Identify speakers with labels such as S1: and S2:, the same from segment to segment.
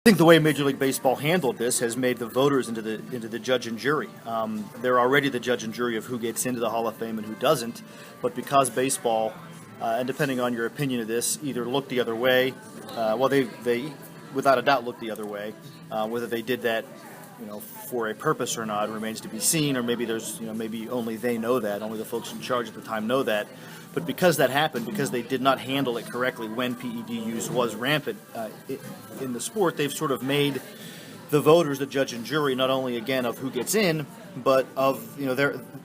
S1: I think the way Major League Baseball handled this has made the voters into the judge and jury. They're already the judge and jury of who gets into the Hall of Fame and who doesn't. But because baseball, and depending on your opinion of this, either look the other way, they without a doubt look the other way. Whether they did that, for a purpose or not remains to be seen. Or maybe maybe only they know that, only the folks in charge at the time know that. But because that happened, because they did not handle it correctly when PED use was rampant in the sport, they've sort of made the voters the judge and jury, not only again of who gets in, but of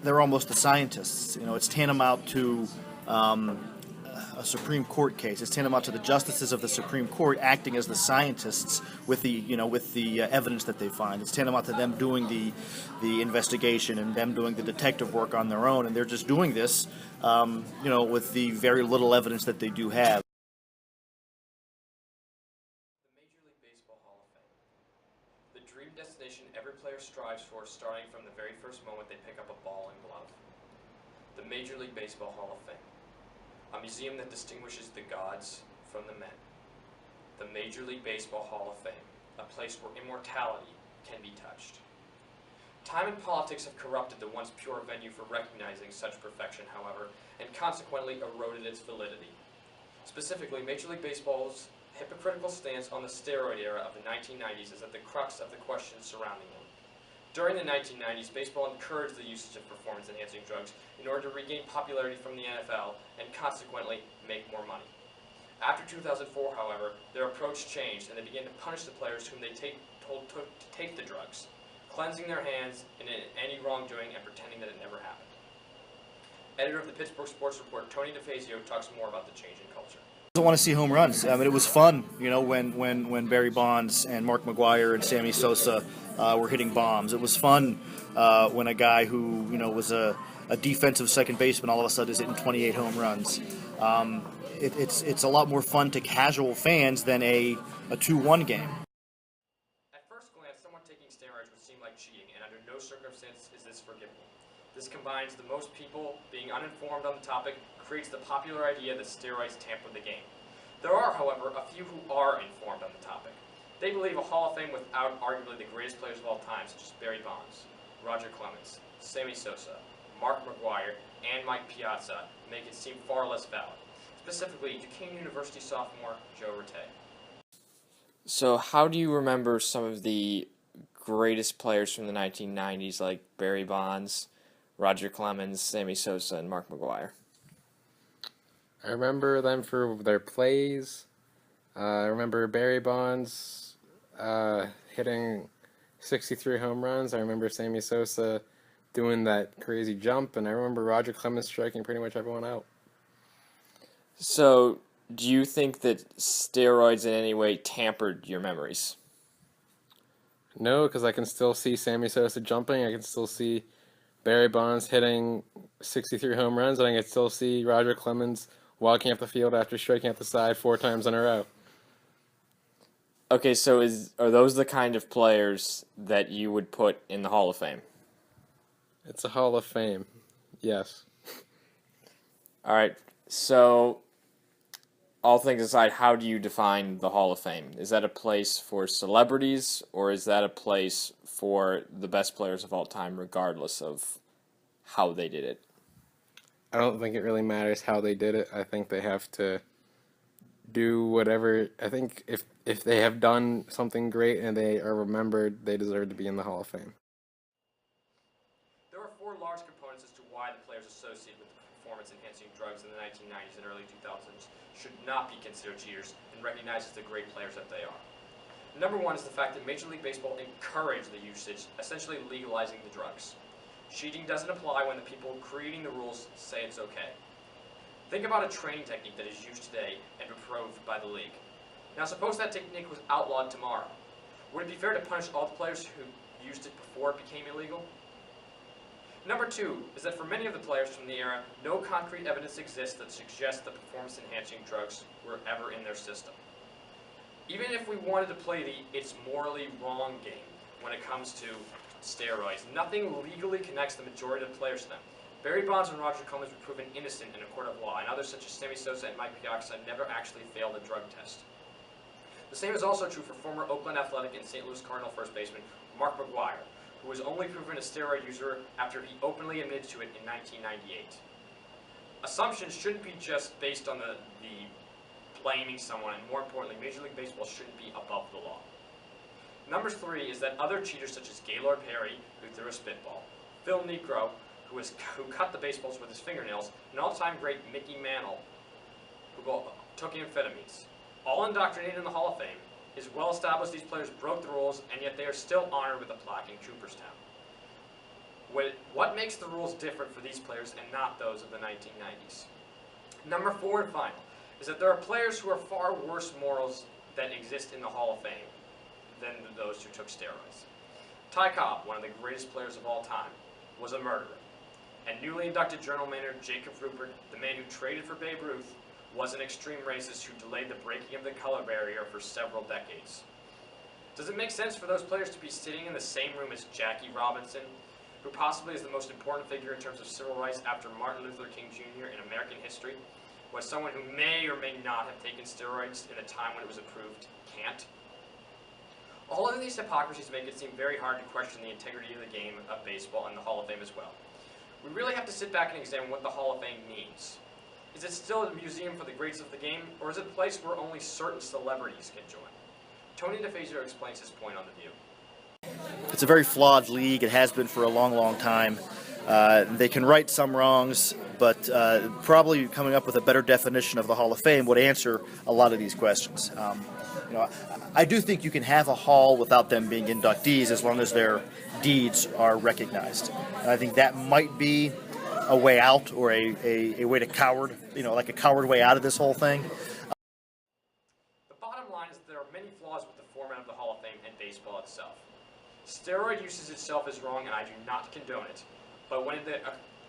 S1: they're almost the scientists. It's tantamount to a Supreme Court case. It's tantamount to the justices of the Supreme Court acting as the scientists with the evidence that they find. It's tantamount to them doing the investigation and them doing the detective work on their own, and they're just doing this, with the very little evidence that they do have.
S2: The Major League Baseball Hall of Fame. The dream destination every player strives for, starting from the very first moment they pick up a ball and glove. The Major League Baseball Hall of Fame. A museum that distinguishes the gods from the men. The Major League Baseball Hall of Fame, a place where immortality can be touched. Time and politics have corrupted the once pure venue for recognizing such perfection, however, and consequently eroded its validity. Specifically, Major League Baseball's hypocritical stance on the steroid era of the 1990s is at the crux of the questions surrounding them. During the 1990s, baseball encouraged the usage of performance-enhancing drugs in order to regain popularity from the NFL and consequently make more money. After 2004, however, their approach changed and they began to punish the players whom they told to take the drugs, cleansing their hands in any wrongdoing and pretending that it never happened. Editor of the Pittsburgh Sports Report, Tony DeFazio, talks more about the change in culture.
S1: I want to see home runs. I mean, it was fun, when Barry Bonds and Mark McGwire and Sammy Sosa were hitting bombs. It was fun when a guy who was a defensive second baseman all of a sudden is hitting 28 home runs. It's a lot more fun to casual fans than a 2-1 game.
S2: At first glance, someone taking steroids would seem like cheating, and under no circumstance is this forgivable. This combines the most people being uninformed on the topic, creates the popular idea that steroids tamper the game. There are, however, a few who are informed on the topic. They believe a Hall of Fame without arguably the greatest players of all time, such as Barry Bonds, Roger Clemens, Sammy Sosa, Mark McGwire, and Mike Piazza, make it seem far less valid. Specifically, Duquesne University sophomore Joe Rattay.
S3: So how do you remember some of the greatest players from the 1990s, like Barry Bonds, Roger Clemens, Sammy Sosa, and Mark McGwire?
S4: I remember them for their plays. I remember Barry Bonds hitting 63 home runs. I remember Sammy Sosa doing that crazy jump, and I remember Roger Clemens striking pretty much everyone out.
S3: So, do you think that steroids in any way tampered your memories?
S4: No, because I can still see Sammy Sosa jumping. I can still see Barry Bonds hitting 63 home runs, and I can still see Roger Clemens walking up the field after striking out the side 4 times in a row.
S3: Okay, so are those the kind of players that you would put in the Hall of Fame?
S4: It's a Hall of Fame, yes.
S3: All right, so all things aside, how do you define the Hall of Fame? Is that a place for celebrities, or is that a place for the best players of all time, regardless of how they did it?
S4: I don't think it really matters how they did it. I think they have to do whatever. I think if they have done something great and they are remembered, they deserve to be in the Hall of Fame.
S2: There are 4 large components as to why the players associated with the performance-enhancing drugs in the 1990s and early 2000s should not be considered cheaters and recognized as the great players that they are. Number 1 is the fact that Major League Baseball encouraged the usage, essentially legalizing the drugs. Cheating doesn't apply when the people creating the rules say it's okay. Think about a training technique that is used today and approved by the league. Now suppose that technique was outlawed tomorrow. Would it be fair to punish all the players who used it before it became illegal? Number 2 is that for many of the players from the era, no concrete evidence exists that suggests that performance-enhancing drugs were ever in their system. Even if we wanted to play the it's morally wrong game when it comes to steroids, nothing legally connects the majority of the players to them. Barry Bonds and Roger Clemens were proven innocent in a court of law, and others such as Sammy Sosa and Mike Piazza never actually failed a drug test. The same is also true for former Oakland Athletic and St. Louis Cardinal first baseman Mark McGwire, who was only proven a steroid user after he openly admitted to it in 1998. Assumptions shouldn't be just based on the blaming someone, and more importantly, Major League Baseball shouldn't be above the law. Number 3 is that other cheaters such as Gaylord Perry, who threw a spitball, Phil Niekro, who cut the baseballs with his fingernails, and all-time great Mickey Mantle, who took amphetamines, all indoctrinated in the Hall of Fame. It is well established these players broke the rules, and yet they are still honored with a plaque in Cooperstown. What makes the rules different for these players and not those of the 1990s? Number 4 and final is that there are players who are far worse morals that exist in the Hall of Fame than those who took steroids. Ty Cobb, one of the greatest players of all time, was a murderer. And newly inducted Journal manager Jacob Rupert, the man who traded for Babe Ruth, was an extreme racist who delayed the breaking of the color barrier for several decades. Does it make sense for those players to be sitting in the same room as Jackie Robinson, who possibly is the most important figure in terms of civil rights after Martin Luther King Jr. in American history, was someone who may or may not have taken steroids in a time when it was approved can't? All of these hypocrisies make it seem very hard to question the integrity of the game of baseball and the Hall of Fame as well. We really have to sit back and examine what the Hall of Fame means. Is it still a museum for the greats of the game, or is it a place where only certain celebrities can join? Tony DeFazio explains his point on the view.
S1: It's a very flawed league. It has been for a long, long time. They can right some wrongs, but probably coming up with a better definition of the Hall of Fame would answer a lot of these questions. I do think you can have a hall without them being inductees as long as their deeds are recognized. And I think that might be a way out, or a way to coward, like a coward way out of this whole thing.
S2: The bottom line is that there are many flaws with the format of the Hall of Fame and baseball itself. Steroid usage itself is wrong, and I do not condone it. But when the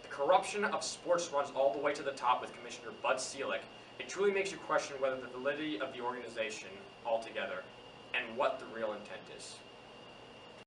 S2: corruption of sports runs all the way to the top with Commissioner Bud Selig, it truly makes you question whether the validity of the organization altogether and what the real intent is.